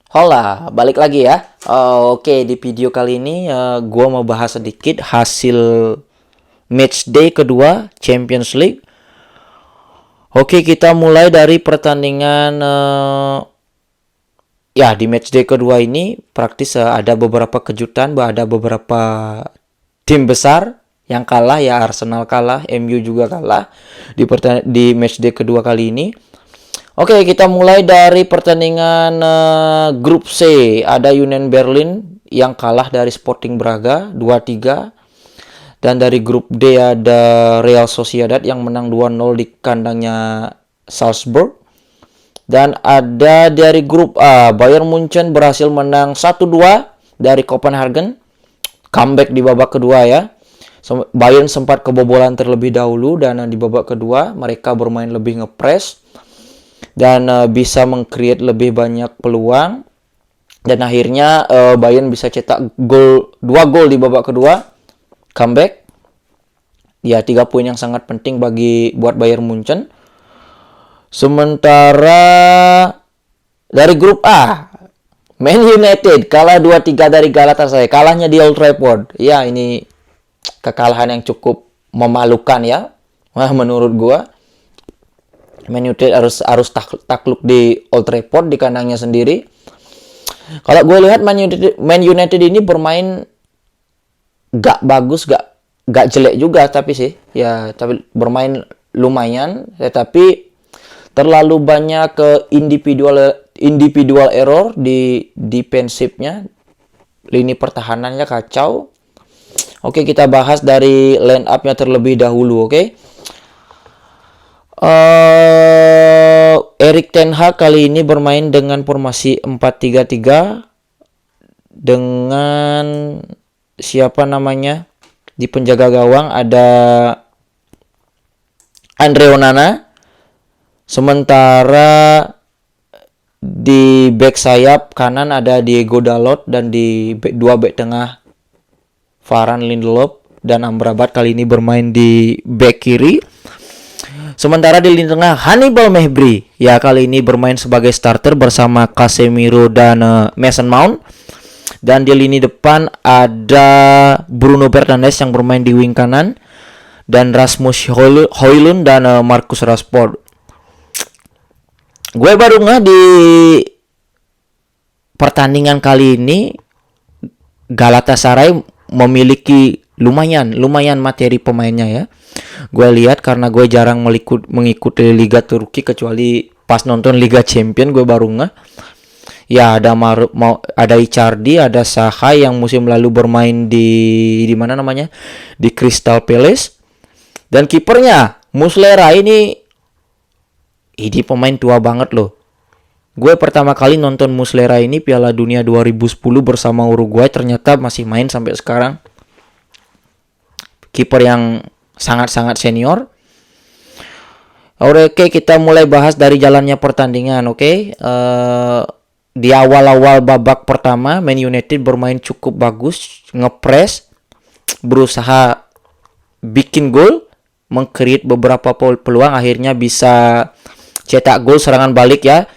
Hola, balik lagi ya. Oke, di video kali ini gua mau bahas sedikit hasil matchday kedua Champions League. Oke, kita mulai dari pertandingan ya di matchday kedua ini praktis ada beberapa kejutan, ada beberapa tim besar yang kalah ya. Arsenal kalah, MU juga kalah di matchday kedua kali ini. Oke, kita mulai dari pertandingan grup C. Ada Union Berlin yang kalah dari Sporting Braga 2-3. Dan dari grup D ada Real Sociedad yang menang 2-0 di kandangnya Salzburg. Dan ada dari grup A, Bayern Munchen berhasil menang 1-2 dari Copenhagen. Comeback di babak kedua ya. Bayern sempat kebobolan terlebih dahulu dan di babak kedua mereka bermain lebih ngepres dan bisa meng-create lebih banyak peluang, dan akhirnya Bayern bisa cetak 2 gol di babak kedua, comeback ya. 3 poin yang sangat penting buat Bayern Munchen. Sementara dari grup A, Man United kalah 2-3 dari Galatasaray, kalahnya di Old Trafford ya. Ini kekalahan yang cukup memalukan ya menurut gua. Man United harus takluk di Old Trafford di kandangnya sendiri. Kalau gue lihat Man United ini bermain gak bagus, gak jelek juga tapi sih ya, tapi bermain lumayan, tetapi terlalu banyak ke individual error di defensifnya, lini pertahanannya kacau. Oke, kita bahas dari line up-nya terlebih dahulu. Oke. Erik ten Hag kali ini bermain dengan formasi 4-3-3 dengan siapa namanya di penjaga gawang ada Andre Onana, sementara di back sayap kanan ada Diego Dalot, dan di dua back tengah Varane, Lindelof dan Amrabat kali ini bermain di back kiri. Sementara di lini tengah Hannibal Mejbri ya kali ini bermain sebagai starter bersama Casemiro dan Mason Mount. Dan di lini depan ada Bruno Fernandes yang bermain di wing kanan, dan Rasmus Højlund dan Marcus Rashford. Gue baru di pertandingan kali ini Galatasaray memiliki lumayan materi pemainnya ya. Gue lihat karena gue jarang mengikuti Liga Turki, kecuali pas nonton Liga Champion gue baru ya. Ada Icardi, ada Saha yang musim lalu bermain di mana namanya, di Crystal Palace, dan kipernya Muslera ini pemain tua banget loh. Gue pertama kali nonton Muslera ini Piala Dunia 2010 bersama Uruguay, ternyata masih main sampai sekarang. Kiper yang sangat-sangat senior. Oke, kita mulai bahas dari jalannya pertandingan. Oke, di awal-awal babak pertama Man United bermain cukup bagus, ngepres, berusaha bikin gol, meng-create beberapa peluang, akhirnya bisa cetak gol serangan balik ya.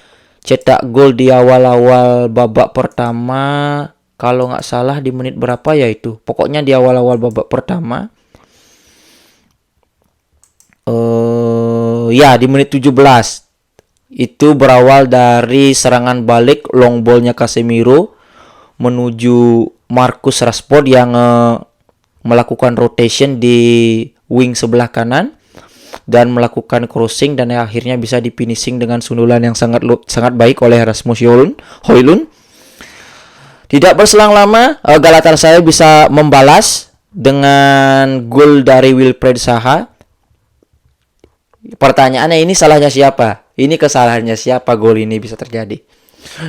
Cetak gol di awal-awal babak pertama, kalau nggak salah di menit berapa ya itu. Pokoknya di awal-awal babak pertama. Ya di menit 17 itu berawal dari serangan balik long ballnya Casemiro menuju Marcus Rashford yang melakukan rotation di wing sebelah kanan dan melakukan crossing, dan akhirnya bisa difinishing dengan sundulan yang sangat baik oleh Rasmus Højlund. Tidak berselang lama Galatasaray bisa membalas dengan gol dari Wilfried Zaha. Pertanyaannya, ini salahnya siapa? Ini kesalahannya siapa gol ini bisa terjadi?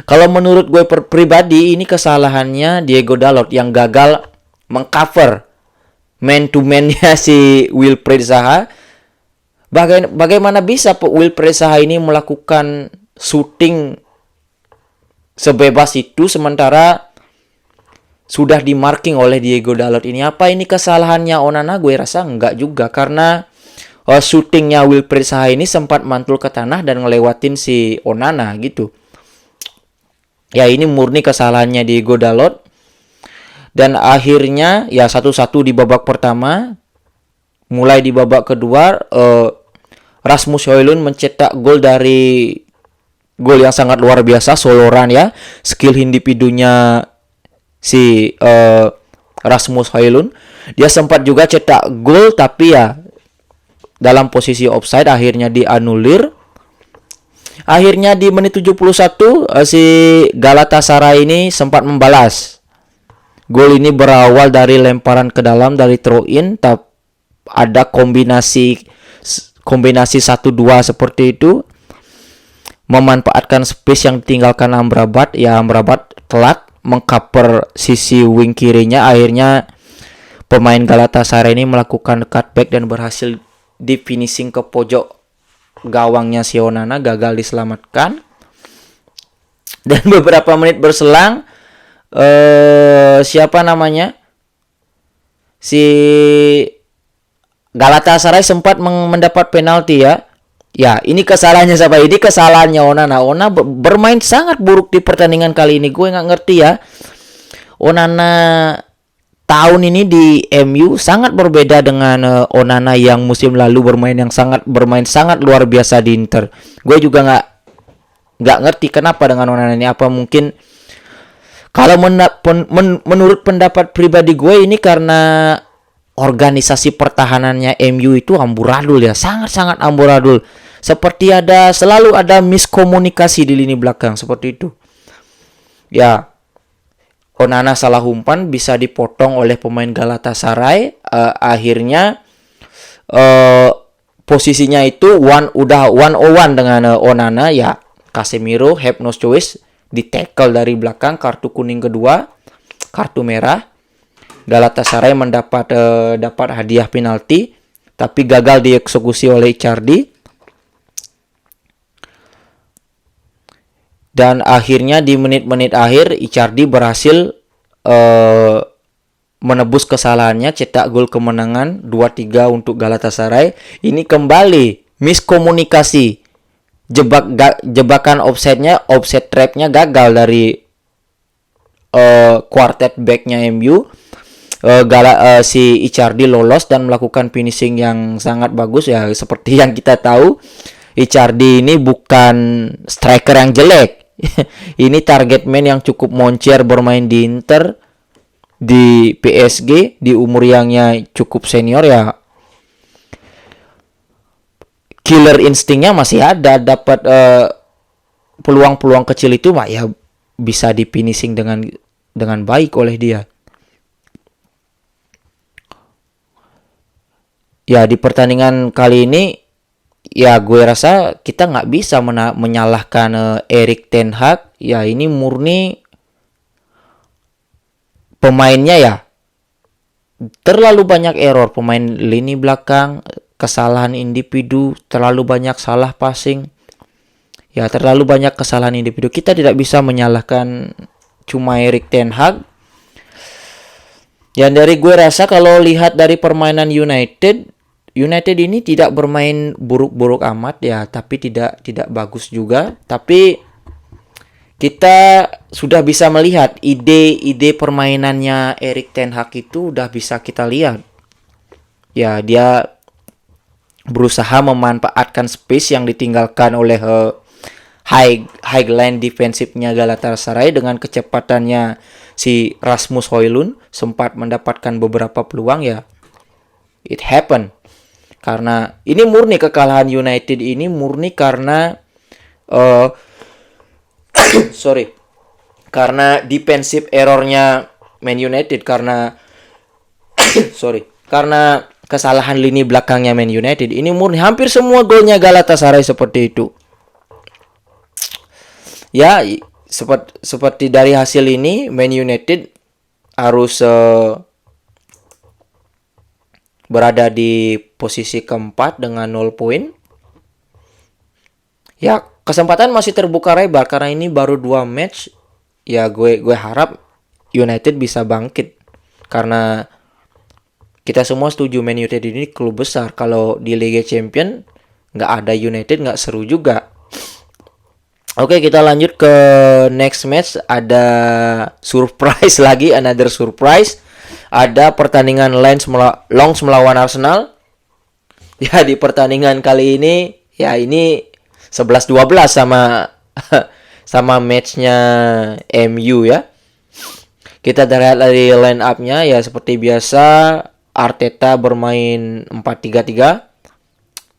Kalau menurut gue pribadi, ini kesalahannya Diego Dalot yang gagal mengcover man to man-nya si Wilfried Zaha. Bagaimana bisa Wilfried Zaha ini melakukan shooting sebebas itu sementara sudah di marking oleh Diego Dalot ini? Apa ini kesalahannya Onana? Gue rasa enggak juga, karena shootingnya Wilfried Zaha ini sempat mantul ke tanah dan ngelewatin si Onana gitu. Ya ini murni kesalahannya Diego Dalot. Dan akhirnya ya 1-1 di babak pertama. Mulai di babak kedua Rasmus Højlund mencetak gol yang sangat luar biasa, solo run ya. Skill individunya si Rasmus Højlund. Dia sempat juga cetak gol tapi ya dalam posisi offside, akhirnya dianulir. Akhirnya di menit 71 si Galatasaray ini sempat membalas. Gol ini berawal dari lemparan ke dalam dari throw in, ada kombinasi 1-2 seperti itu, memanfaatkan space yang ditinggalkan Amrabat. Ya Amrabat telat mengcover sisi wing kirinya, akhirnya pemain Galatasaray ini melakukan cutback dan berhasil di finishing ke pojok gawangnya si Onana, gagal diselamatkan. Dan beberapa menit berselang siapa namanya, si Galatasaray sempat mendapat penalti ya. Ya, ini kesalahannya siapa? Ini kesalahannya Onana. Onana bermain sangat buruk di pertandingan kali ini. Gue nggak ngerti ya. Onana tahun ini di MU sangat berbeda dengan Onana yang musim lalu bermain sangat luar biasa di Inter. Gue juga nggak ngerti kenapa dengan Onana ini. Apa mungkin kalau menurut pendapat pribadi gue ini karena organisasi pertahanannya MU itu amburadul ya, sangat-sangat amburadul. Seperti selalu ada miskomunikasi di lini belakang seperti itu. Ya, Onana salah umpan bisa dipotong oleh pemain Galatasaray. Akhirnya posisinya itu udah 1-on-1 dengan Onana ya. Casemiro have no choice, di tackle dari belakang, kartu kuning kedua, kartu merah. Galatasaray dapat hadiah penalti tapi gagal dieksekusi oleh Icardi. Dan akhirnya di menit-menit akhir Icardi berhasil menebus kesalahannya, cetak gol kemenangan 2-3 untuk Galatasaray. Ini kembali miskomunikasi. Jebakan offside trapnya gagal dari quartet backnya MU. Si Icardi lolos dan melakukan finishing yang sangat bagus ya. Seperti yang kita tahu, Icardi ini bukan striker yang jelek. Ini target man yang cukup moncer bermain di Inter, di PSG, di umur yangnya cukup senior ya. Killer instingnya masih ada, dapat peluang-peluang kecil itu ya bisa di finishing dengan baik oleh dia. Ya di pertandingan kali ini ya gue rasa kita nggak bisa menyalahkan Erik ten Hag. Ya ini murni pemainnya ya terlalu banyak error, pemain lini belakang, kesalahan individu, terlalu banyak salah passing. Ya terlalu banyak kesalahan individu. Kita tidak bisa menyalahkan cuma Erik ten Hag. Ya dari gue rasa kalau lihat dari permainan United ini tidak bermain buruk-buruk amat ya, tapi tidak bagus juga. Tapi kita sudah bisa melihat ide permainannya Erik ten Hag itu udah bisa kita lihat. Ya dia berusaha memanfaatkan space yang ditinggalkan oleh high line defensifnya Galatasaray dengan kecepatannya si Rasmus Højlund sempat mendapatkan beberapa peluang ya. It happened. Karena ini murni kekalahan United ini murni karena karena defensive errornya Man United, karena karena kesalahan lini belakangnya Man United. Ini murni hampir semua golnya Galatasaray seperti itu. Ya, seperti dari hasil ini Man United harus berada di posisi keempat dengan 0 poin. Ya, kesempatan masih terbuka lebar karena ini baru 2 match. Ya, gue harap United bisa bangkit. Karena kita semua setuju Man United ini klub besar. Kalau di Liga Champion nggak ada United nggak seru juga. Oke, kita lanjut ke next match. Ada surprise lagi, another surprise. Ada pertandingan Lens melawan Arsenal. Ya, di pertandingan kali ini, ya ini 11-12 sama sama matchnya MU ya. Kita lihat dari line up-nya ya seperti biasa. Arteta bermain 4-3-3.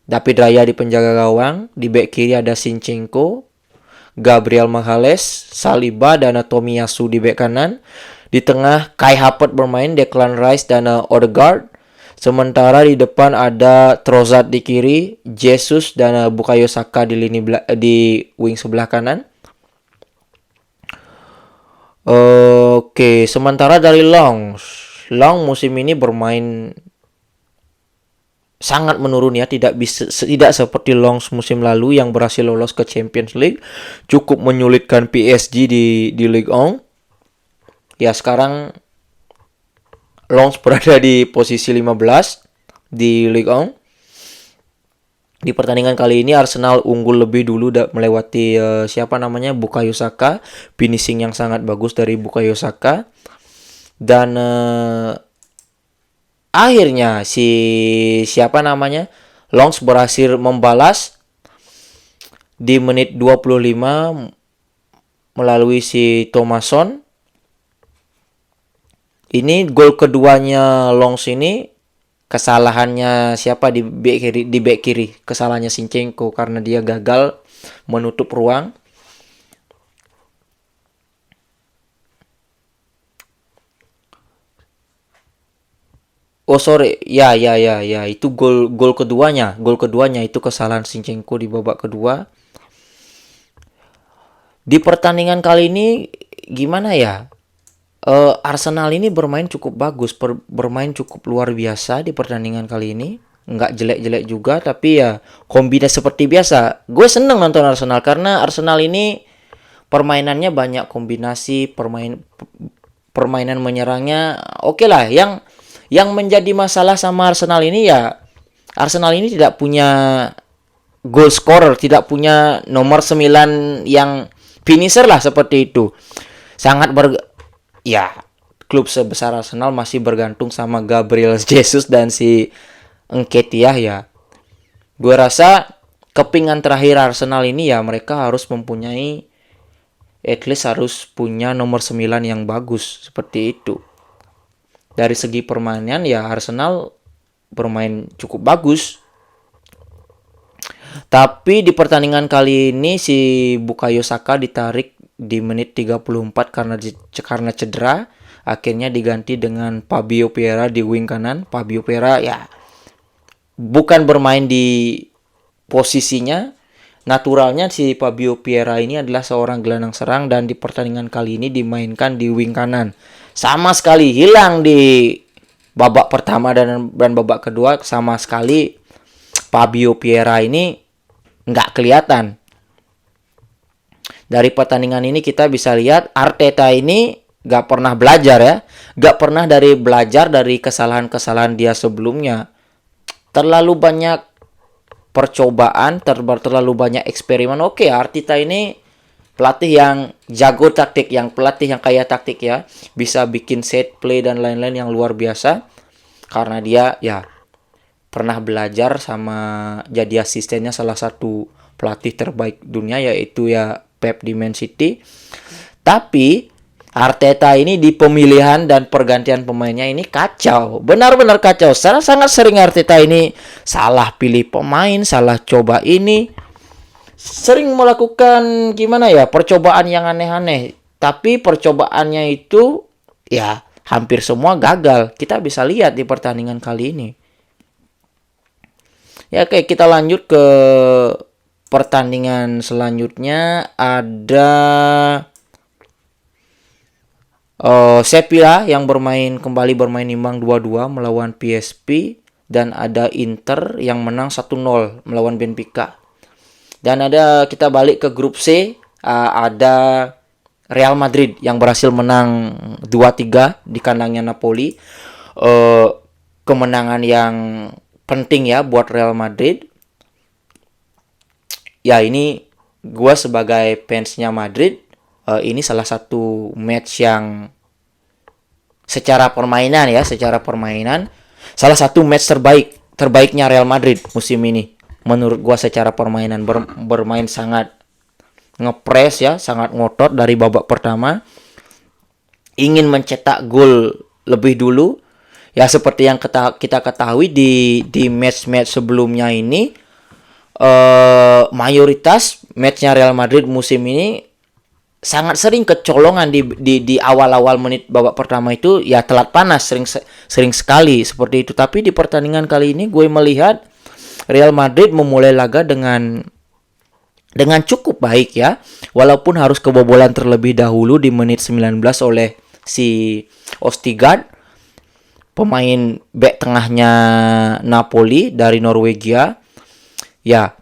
David Raya di penjaga gawang. Di bek kiri ada Zinchenko, Gabriel Magalhaes, Saliba, dan Tomiyasu di bek kanan. Di tengah Kai Havertz bermain, Declan Rice dan Odegaard. Sementara di depan ada Trossard di kiri, Jesus dan Bukayo Saka di di wing sebelah kanan. Oke, sementara dari Long musim ini bermain sangat menurun ya, tidak seperti Long musim lalu yang berhasil lolos ke Champions League, cukup menyulitkan PSG di Ligue 1. Ya, sekarang Long berada di posisi 15 di Ligue 1. Di pertandingan kali ini Arsenal unggul lebih dulu melewati Bukayo Saka, finishing yang sangat bagus dari Bukayo Saka. Dan akhirnya Longs berhasil membalas di menit 25 melalui si Thomasson. Ini gol keduanya Longs ini kesalahannya di bek kiri, kesalahannya Zinchenko karena dia gagal menutup ruang. Oh sorry, ya itu gol keduanya itu kesalahan Zinchenko di babak kedua. Di pertandingan kali ini gimana ya? Arsenal ini bermain cukup bagus, bermain cukup luar biasa di pertandingan kali ini. Nggak jelek-jelek juga, tapi ya kombinasi seperti biasa. Gue seneng nonton Arsenal karena Arsenal ini permainannya banyak kombinasi, permainan menyerangnya oke lah. Yang menjadi masalah sama Arsenal ini ya, Arsenal ini tidak punya goal scorer, tidak punya nomor 9 yang finisher lah seperti itu. Ya, klub sebesar Arsenal masih bergantung sama Gabriel Jesus dan si Nketiah ya. Gue rasa kepingan terakhir Arsenal ini ya mereka harus mempunyai, at least harus punya nomor 9 yang bagus seperti itu. Dari segi permainan ya Arsenal bermain cukup bagus. Tapi di pertandingan kali ini si Bukayo Saka ditarik di menit 34 karena cedera. Akhirnya diganti dengan Fabio Vieira di wing kanan. Fabio Vieira ya bukan bermain di posisinya. Naturalnya si Fabio Vieira ini adalah seorang gelandang serang dan di pertandingan kali ini dimainkan di wing kanan. Sama sekali hilang di babak pertama dan babak kedua, sama sekali Fabio Vieira ini nggak kelihatan. Dari pertandingan ini kita bisa lihat Arteta ini gak pernah belajar ya. Gak pernah belajar dari kesalahan-kesalahan dia sebelumnya. Terlalu banyak percobaan, terlalu banyak eksperimen. Oke, Arteta ini pelatih yang jago taktik, pelatih yang kaya taktik ya. Bisa bikin set play dan lain-lain yang luar biasa. Karena dia ya pernah belajar sama jadi asistennya salah satu pelatih terbaik dunia, yaitu ya Pep di Man City. Tapi Arteta ini di pemilihan dan pergantian pemainnya ini kacau. Benar-benar kacau. Sangat sering Arteta ini salah pilih pemain, salah coba ini. Sering melakukan percobaan yang aneh-aneh. Tapi percobaannya itu ya hampir semua gagal. Kita bisa lihat di pertandingan kali ini. Ya oke, kita lanjut ke pertandingan selanjutnya. Ada Sevilla yang kembali bermain imbang 2-2 melawan PSV, dan ada Inter yang menang 1-0 melawan Benfica. Dan kita balik ke grup C, ada Real Madrid yang berhasil menang 2-3 di kandangnya Napoli. Kemenangan yang penting ya buat Real Madrid. Ya ini gue sebagai fansnya Madrid, ini salah satu match yang secara permainan salah satu match terbaiknya Real Madrid musim ini. Menurut gue secara permainan bermain sangat ngepres ya, sangat ngotot dari babak pertama, ingin mencetak gol lebih dulu. Ya seperti yang kita ketahui di match-match sebelumnya ini, mayoritas matchnya Real Madrid musim ini sangat sering kecolongan di awal-awal menit babak pertama itu, ya telat panas sering sekali seperti itu. Tapi di pertandingan kali ini gue melihat Real Madrid memulai laga dengan cukup baik ya, walaupun harus kebobolan terlebih dahulu di menit 19 oleh si Ostigard, pemain bek tengahnya Napoli dari Norwegia. Ya,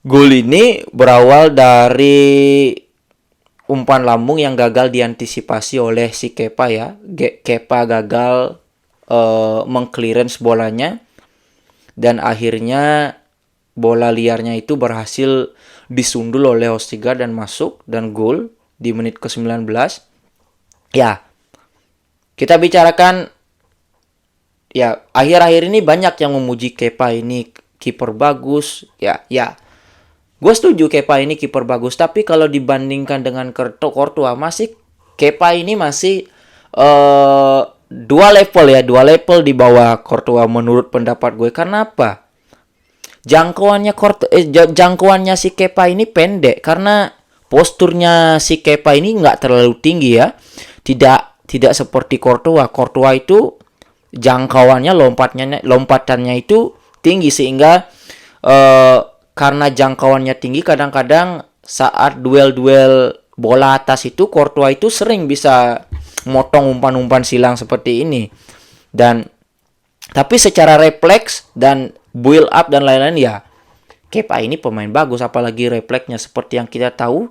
gol ini berawal dari umpan lambung yang gagal diantisipasi oleh si Kepa ya. Kepa gagal mengclearance bolanya, dan akhirnya bola liarnya itu berhasil disundul oleh Ostigard dan masuk, dan gol di menit ke-19. Ya, kita bicarakan ya, akhir-akhir ini banyak yang memuji Kepa ini kiper bagus. Ya, gue setuju Kepa ini kiper bagus, tapi kalau dibandingkan dengan Courtois, Kepa ini masih dua level di bawah Courtois menurut pendapat gue. Karena apa? Jangkauannya si Kepa ini pendek karena posturnya si Kepa ini nggak terlalu tinggi ya. Tidak seperti Courtois. Courtois itu jangkauannya, lompatannya itu tinggi, sehingga karena jangkauannya tinggi, kadang-kadang saat duel-duel bola atas itu Courtois itu sering bisa motong umpan-umpan silang seperti ini. Tapi secara refleks dan build up dan lain-lain, ya Kepa ini pemain bagus, apalagi refleksnya seperti yang kita tahu.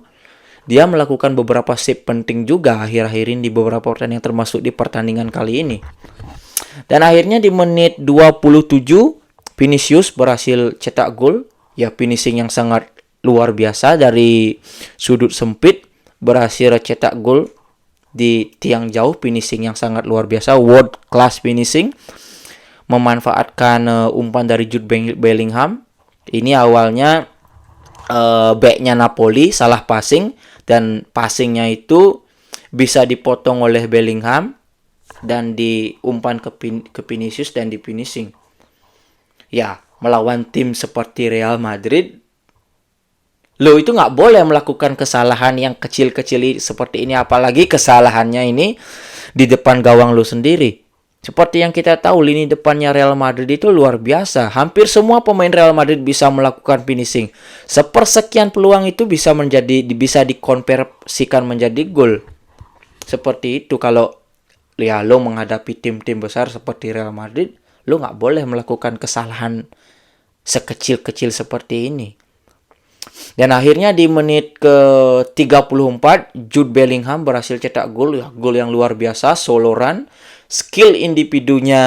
Dia melakukan beberapa save penting juga akhir-akhir ini di beberapa pertandingan, termasuk di pertandingan kali ini. Dan akhirnya di menit 27 Vinicius berhasil cetak gol. Ya, finishing yang sangat luar biasa dari sudut sempit, berhasil cetak gol di tiang jauh. Finishing yang sangat luar biasa, world class finishing. Memanfaatkan umpan dari Jude Bellingham. Ini awalnya backnya Napoli salah passing, dan passingnya itu bisa dipotong oleh Bellingham dan diumpan ke Vinicius dan di finishing. Ya, melawan tim seperti Real Madrid, lo itu nggak boleh melakukan kesalahan yang kecil-kecil seperti ini, apalagi kesalahannya ini di depan gawang lo sendiri. Seperti yang kita tahu, lini depannya Real Madrid itu luar biasa. Hampir semua pemain Real Madrid bisa melakukan finishing. Sepersekian peluang itu bisa dikonversikan menjadi gol. Seperti itu. Kalau ya lo menghadapi tim-tim besar seperti Real Madrid, lo nggak boleh melakukan kesalahan sekecil-kecil seperti ini. Dan akhirnya di menit ke-34 Jude Bellingham berhasil cetak gol. Ya, gol yang luar biasa, solo run. Skill individunya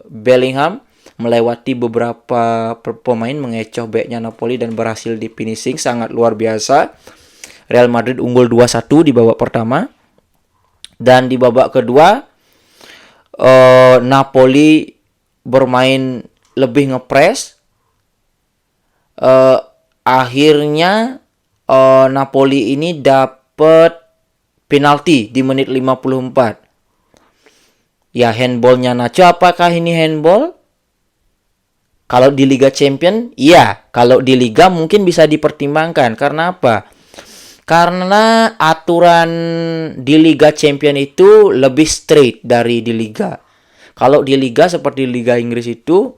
Bellingham melewati beberapa pemain, mengecoh backnya Napoli dan berhasil di finishing, sangat luar biasa. Real Madrid unggul 2-1 di babak pertama. Dan di babak kedua Napoli bermain lebih ngepres. Akhirnya Napoli ini dapat penalti di menit 54. Ya, handballnya Nacho. Apakah ini handball? Kalau di Liga Champion, iya. Kalau di Liga mungkin bisa dipertimbangkan. Karena apa? Karena aturan di Liga Champion itu lebih straight dari di Liga. Kalau di Liga seperti Liga Inggris itu,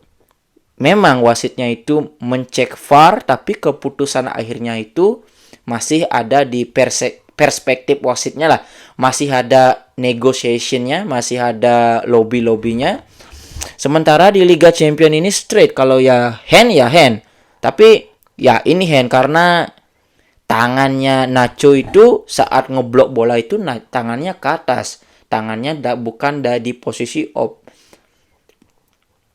memang wasitnya itu mencek VAR, tapi keputusan akhirnya itu masih ada di perspektif wasitnya lah. Masih ada negotiationnya, masih ada lobby-lobbynya. Sementara di Liga Champion ini straight. Kalau ya hand. Tapi ya ini hand karena tangannya Nacho itu saat ngeblok bola itu tangannya ke atas. Tangannya bukan di posisi off.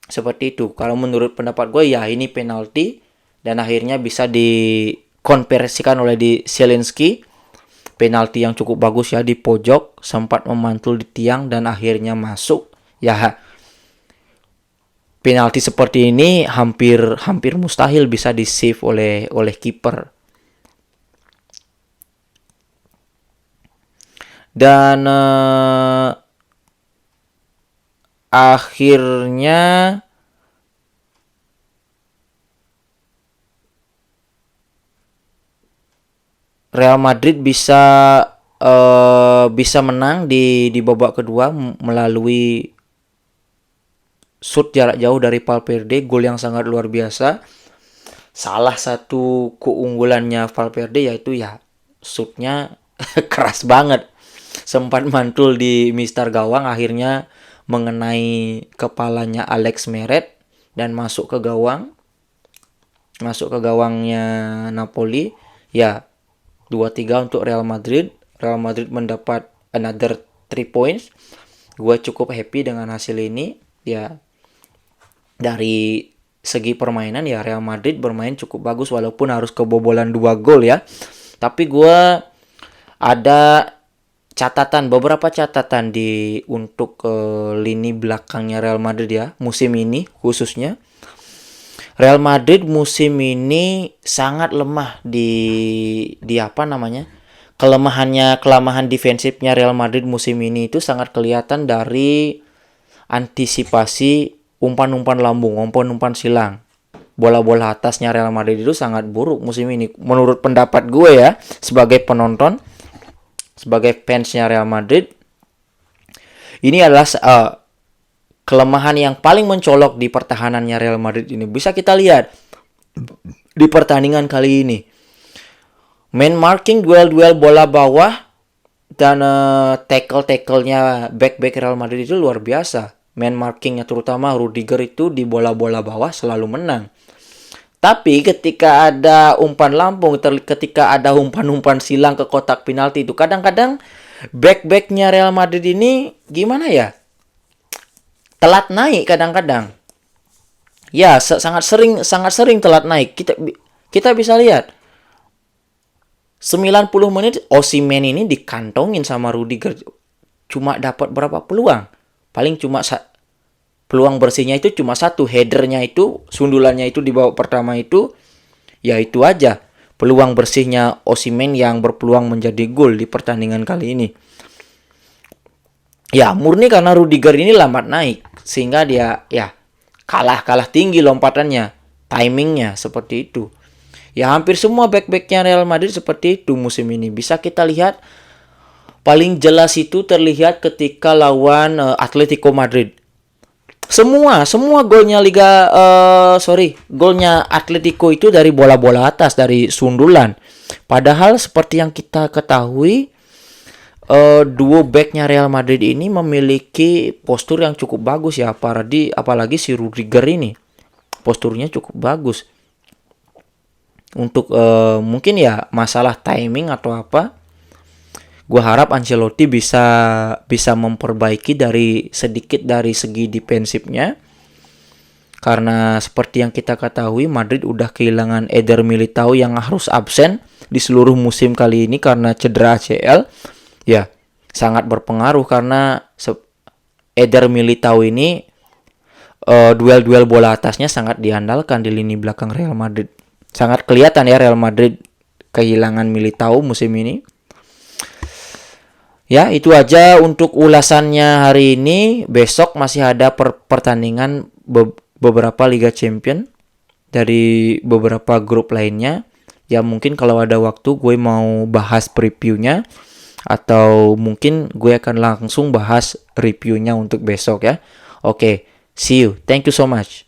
Seperti itu. Kalau menurut pendapat gue, ya ini penalti. dan akhirnya bisa dikonversikan oleh di Zielinski. Penalti yang cukup bagus ya di pojok, sempat memantul di tiang dan akhirnya masuk. Ya, penalti seperti ini hampir mustahil bisa di save oleh kiper. Dan akhirnya Real Madrid bisa menang di babak kedua melalui shoot jarak jauh dari Valverde, gol yang sangat luar biasa. Salah satu keunggulannya Valverde yaitu ya shootnya keras banget, sempat mantul di mistar gawang, akhirnya mengenai kepalanya Alex Meret dan masuk ke gawangnya Napoli. Ya, 2-3 untuk Real Madrid. Real Madrid mendapat another 3 points. Gue cukup happy dengan hasil ini. Ya, dari segi permainan ya Real Madrid bermain cukup bagus walaupun harus kebobolan 2 gol ya. Tapi gue ada beberapa catatan untuk lini belakangnya Real Madrid ya musim ini khususnya. Real Madrid musim ini sangat lemah di apa namanya? Kelemahan defensifnya Real Madrid musim ini itu sangat kelihatan dari antisipasi umpan-umpan lambung, umpan-umpan silang. Bola-bola atasnya Real Madrid itu sangat buruk musim ini. Menurut pendapat gue ya, sebagai penonton, sebagai fansnya Real Madrid, ini adalah kelemahan yang paling mencolok di pertahanannya Real Madrid ini. Bisa kita lihat di pertandingan kali ini. Man marking, duel-duel bola bawah, dan tackle-tacklenya back-back Real Madrid itu luar biasa. Man markingnya terutama Rudiger itu di bola-bola bawah selalu menang. Tapi ketika ada umpan lambung, ketika ada umpan-umpan silang ke kotak penalti itu, kadang-kadang back-backnya Real Madrid ini gimana ya? Telat naik kadang-kadang. Ya, sangat sering telat naik. Kita bisa lihat 90 menit Osimhen ini dikantongin sama Rudiger. Cuma dapat berapa peluang? Paling cuma peluang bersihnya itu cuma satu, headernya itu, sundulannya itu di babak pertama itu, ya itu aja. Peluang bersihnya Osimhen yang berpeluang menjadi gol di pertandingan kali ini. Ya, murni karena Rudiger ini lambat naik sehingga dia ya kalah tinggi lompatannya, timingnya seperti itu. Ya hampir semua back-backnya Real Madrid seperti itu musim ini. Bisa kita lihat paling jelas itu terlihat ketika lawan Atletico Madrid. Semua golnya golnya Atletico itu dari bola-bola atas, dari sundulan. Padahal seperti yang kita ketahui, duo backnya Real Madrid ini memiliki postur yang cukup bagus ya, apalagi si Rudiger ini posturnya cukup bagus. Untuk mungkin ya masalah timing atau apa, gue harap Ancelotti bisa memperbaiki sedikit dari segi defensifnya, karena seperti yang kita ketahui Madrid udah kehilangan Eder Militao yang harus absen di seluruh musim kali ini karena cedera ACL. Ya, sangat berpengaruh karena Eder Militao ini duel-duel bola atasnya sangat diandalkan di lini belakang Real Madrid. Sangat kelihatan ya Real Madrid kehilangan Militao musim ini. Ya, itu aja untuk ulasannya hari ini. Besok masih ada pertandingan beberapa Liga Champion dari beberapa grup lainnya. Ya mungkin kalau ada waktu gue mau bahas previewnya, atau mungkin gue akan langsung bahas reviewnya untuk besok ya. Oke, see you. Thank you so much.